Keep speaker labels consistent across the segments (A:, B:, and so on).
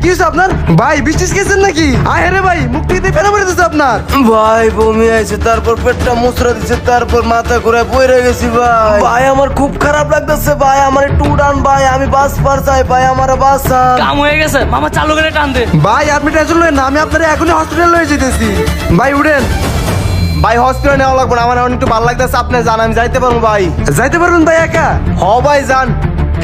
A: কি হয়েছে আপনার? ভাই বৃষ্টিস খেয়েছেন নাকি? আয় রে ভাই, মুখ থেকে ফেলে পড়ে দিচ্ছে আপনার।
B: ভাই বমি আইছে, তারপর পেটটা মুচড়া দিচ্ছে, তারপর মাথা ঘুরে পড়ে গেছি ভাই। ভাই আমার খুব খারাপ লাগতেছে ভাই, আমার একটু উড়ান ভাই, আমি বাস পার চাই ভাই, আমার বাস
C: কাম হয়ে গেছে মামা, চালু করে টান দে।
A: ভাই আপনি টেনশন নেন না, আমি আপনার এখনই হসপিটাল লয়ে যেতেছি। ভাই উঠেন।
B: ভাই হসপিটালে নেওয়া লাগবে না, আমার একটু ভালো লাগতেছে, আপনি জান আমি যাইতে পারবো ভাই।
A: যাইতে পারবেন ভাই একা?
B: হ ভাই যান।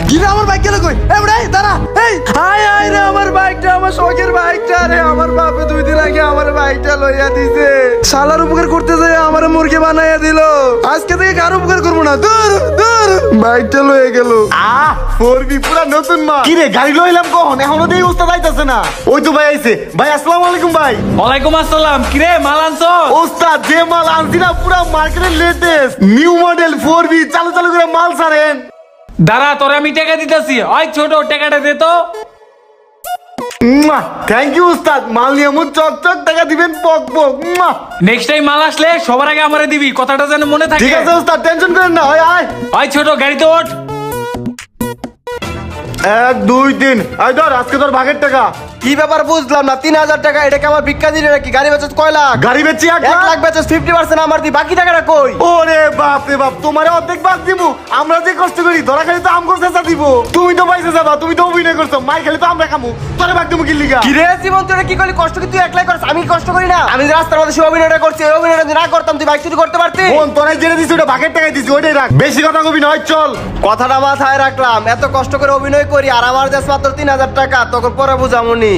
A: কি রে আমার বাইক গেল কই? এই বড় এই দাঁড়া, এই আয় আয় রে, আমার বাইকটা, আমার শখের বাইকটা রে, আমার বাপে 2 দিন আগে আমার বাইকটা লইয়া দিছে। শালার উপকার করতে যায় আমার মুরগি বানাইয়া দিল। আজকে থেকে কারো উপকার করবো না, দূর দূর। বাইকটা লয়ে গেল।
D: ফোরবি পুরা নতুন মাল। কি রে গাড়ি লইলাম কখন, এখনো দেই উস্তাদ আইতাছে না। ওই তো ভাই আইছে। ভাই আসসালামু আলাইকুম ভাই।
C: ওয়ালাইকুম আসসালাম। কিরে মাল আনছো?
D: ওস্তাদ যে মাল আনছি না পুরা মার্কেটের লেটেস্ট নিউ মডেল 4B, চালু চালু করে মাল ছাড়েন।
C: দাঁড়া, তোরে আমি টাকা দিতেছি। ওই ছোট টাকাটা দে তো।
D: থ্যাংক ইউ উস্তাদ, মাল নিয়ে মুখ চকচক, টাকা দিবেন পক পক।
C: নেক্সট টাইম মাল আসলে সবার আগে আমারে দিবি, কথাটা যেন মনে থাকে।
D: ঠিক আছে উস্তাদ, টেনশন করেন না। ওই আয়।
C: ওই ছোট গাড়িতে ওঠ।
D: 1 2 3, আয় ধর আজকে তোর ভাগের টাকা।
B: কি ব্যাপার বুঝলাম না, 3000 টাকা এটা কি আমার ভিক্ষা দিলে নাকি? গাড়ি বেচছ কয় লাখ?
D: গাড়ি বেচি 1
B: 1
D: লাখ।
B: লাখ বেচছ 50% আমার দি, বাকি টাকাটা কই?
D: ওরে বাপ রে বাপ, তোমারে অর্ধেক ভাগ দিব। আমরা যে কষ্ট করি ধরা খালি তো আম করছে দিব। তুমি তো পাইছে যাবা, তুমি তো অভিনয় করছো, মাই খালি তো আমরা খামু। তোরে ভাগ দিব কি লিগা?
B: কি রে জীবন, তুই এটা কি করলি? কষ্ট কি তুই একলাই করছ? আমি কি কষ্ট করি না? আমি যে রাস্তার মধ্যে সে অভিনয়টা করছি, এই অভিনয়টা যদি না করতাম তুই বাইক চুরি করতে পারতি?
D: ফোন তোরে জেনে দিছি, ওটা ভাগের টাকায় দিছি, ওইটাই রাখ। বেশি কথা কবি নয়, চল।
B: কথাটা মাথায় রাখলাম, এত কষ্ট করে অভিনয় করি আর আমার দেশ মাত্র 3000 টাকা, তখন পরে বুঝামুনি।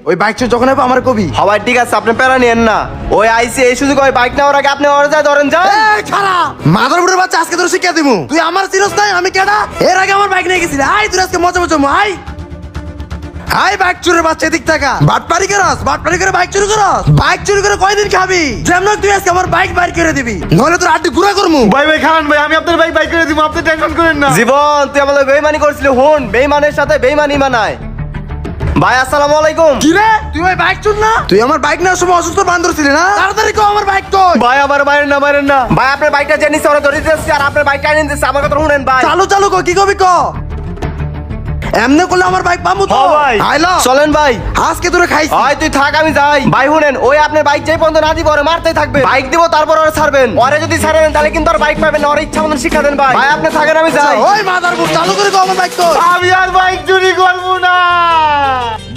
A: ওই বাইক যখন হবে আমার কবি।
B: সবাই ঠিক আছে, আপনি প্যারা নিয়েন না। ওই আইসি এই সুযোগ, ওই বাইক নেওয়ার আগে আপনি ওর যায় ধরেন যান।
A: এই খারা মাদারপুরের বাচ্চা, আজকে তোর শিক্ষা দিমু। তুই আমার চিরস নাই, আমি কেডা? এর আগে আমার বাইক নিয়ে গেছিলি। আই তুই আজকে মজা মজা আই আই বাইক চুরির বাচ্চা, এদিক টাকা বাটপারি করস, বাটপারি করে বাইক চুরি করস। বাইক চুরি করে কয়দিন খাবি? যেমন তুই আজকে আমার বাইক বাইর করে দিবি, নইলে তোর আড্ডি গুড়া করমু।
D: ভাই ভাই খান ভাই, আমি আপনার বাইক করে দিব, আপনি টেনশন করেন না।
B: জীবন তুই আমাদের বেইমানি করছিলি, হুন বেইমানের সাথে বেইমানি মানায়। ভাই আসসালামু আলাইকুম।
A: কি রে তুই ওই বাইক চুর না? তুই আমার বাইক নেওয়ার সময় অসুস্থ বান্দর ছিলি না? তাড়াতাড়ি কো আমার বাইক কই?
B: ভাই আমার বাইরেন না, বাইরেন না ভাই, আপনার বাইকটা যে নিছে ওরা ধরে দিতেছে আর আপনার বাইকটা এনে দিতেছে। আমার কথা শুনেন ভাই।
A: চালু চালু কো, কি কবি কো? এমনে করলে আমার বাইক পামু তো।
B: হ্যাঁ ভাই
A: আইলো
B: চলেন ভাই।
A: আজকে তোরে খাইছি।
B: হয় তুই থাক, আমি যাই। ভাই শুনেন, ওই আপনার বাইক যেই পর্যন্ত না দিব ওরে মারতেই থাকবে। বাইক দিব তারপর ওরে ছাড়বেন। ওরে যদি ছাড়েন তাহলে কিন্তু আর বাইক পাবেন না, ওর ইচ্ছা মতন শিক্ষা দেন ভাই। ভাই আপনি থাকেন, আমি যাই।
A: ওই মাদারপুর চালু করে কো আমার বাইক কই?
D: আমি আর বাইক চুরি করবো না।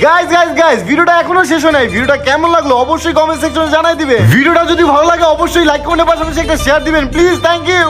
D: গাইস গাইস গাইস, ভিডিওটা এখনো শেষ হয় নাই। ভিডিওটা কেমন লাগলো অবশ্যই কমেন্ট সেকশনে জানাই দিবে। ভিডিওটা যদি ভালো লাগে অবশ্যই লাইক কমেন্টের পাশাপাশি একটা শেয়ার দিবেন প্লিজ। Thank you.